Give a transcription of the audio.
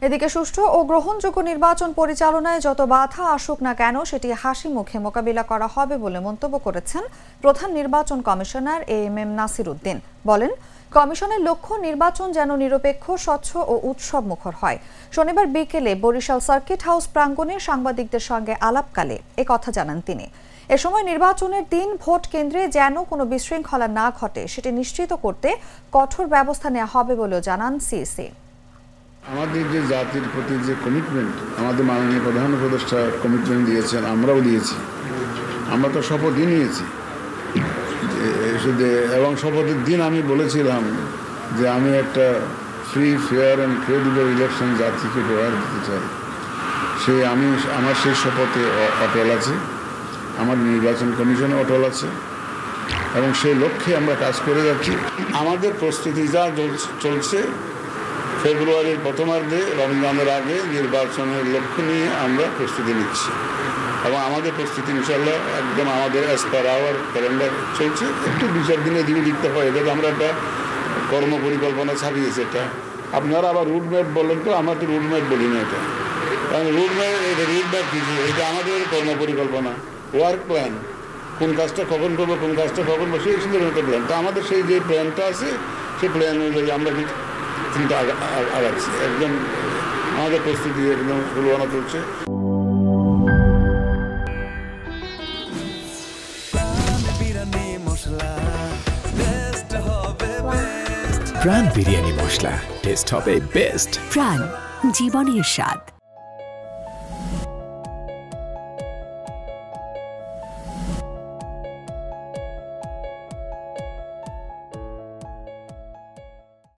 এদিকে সুষ্ঠু ও গ্রহণযোগ্য নির্বাচন পরিচালনায় যত বাধা আসুক না কেন সেটি হাসি মুখে মোকাবিলা করা হবে বলে মন্তব্য করেছেন প্রধান নির্বাচন কমিশনার এএমএম নাসির উদ্দিন। বলেন, কমিশনের লক্ষ্য নির্বাচন যেন নিরপেক্ষ, স্বচ্ছ ও উৎসব মুখর হয়। শনিবার বিকেলে বরিশাল সার্কিট হাউস প্রাঙ্গণে সাংবাদিকদের সঙ্গে আলাপকালে একথা জানান তিনি। এ সময় নির্বাচনের দিন ভোট কেন্দ্রে যেন কোনো বিশৃঙ্খলা না ঘটে সেটি নিশ্চিত করতে কঠোর ব্যবস্থা নেওয়া হবে বলেও জানান সিইসি। আমাদের যে জাতির প্রতি যে কমিটমেন্ট, আমাদের মাননীয় প্রধান উপদেষ্টা কমিটমেন্ট দিয়েছেন, আমরাও দিয়েছি। আমরা তো শপথই নিয়েছি এবং শপথের দিন আমি বলেছিলাম যে আমি একটা free, fair and credible election জাতিকে উপহার দিতে চাই। আমার সেই শপথে অটল আছে, আমার নির্বাচন কমিশনে অটল আছে এবং সেই লক্ষ্যে আমরা কাজ করে যাচ্ছি। আমাদের প্রস্তুতি যা চলছে, ফেব্রুয়ারির প্রথমার্ধে রমজানের আগে নির্বাচনের লক্ষ্য নিয়ে আমরা প্রস্তুতি নিচ্ছি এবং আমাদের প্রস্তুতি ইনশাল্লাহ একদম আমাদের অ্যাজ পার আওয়ার ক্যালেন্ডার চলছে। একটু 2-4 দিনে দিকে দিতে হয়, এটা আমরা একটা কর্মপরিকল্পনা ছাপিয়েছি। এটা আপনারা আবার রুটম্যাপ বলেন, তো আমরা তো রুটম্যাপ বলি না এটা, কারণ রুটম্যাপ কিছু, এটা আমাদের কর্মপরিকল্পনা, ওয়ার্ক প্ল্যান, কোন কাজটা কখন করবো, কোন কাজটা কখন করবো, সেই সুন্দর একটা প্ল্যান। তো আমাদের সেই যে প্ল্যানটা আছে সেই প্ল্যান অনুযায়ী আমরা কিন্তু আগাচ্ছি। একদম আমাদের প্রস্তুতি একদম ফুলবানা চলছে। প্রাণ বিরিয়ানি মশলা, টেস্ট হবে বেস্ট। প্রাণ, জীবনের স্বাদ।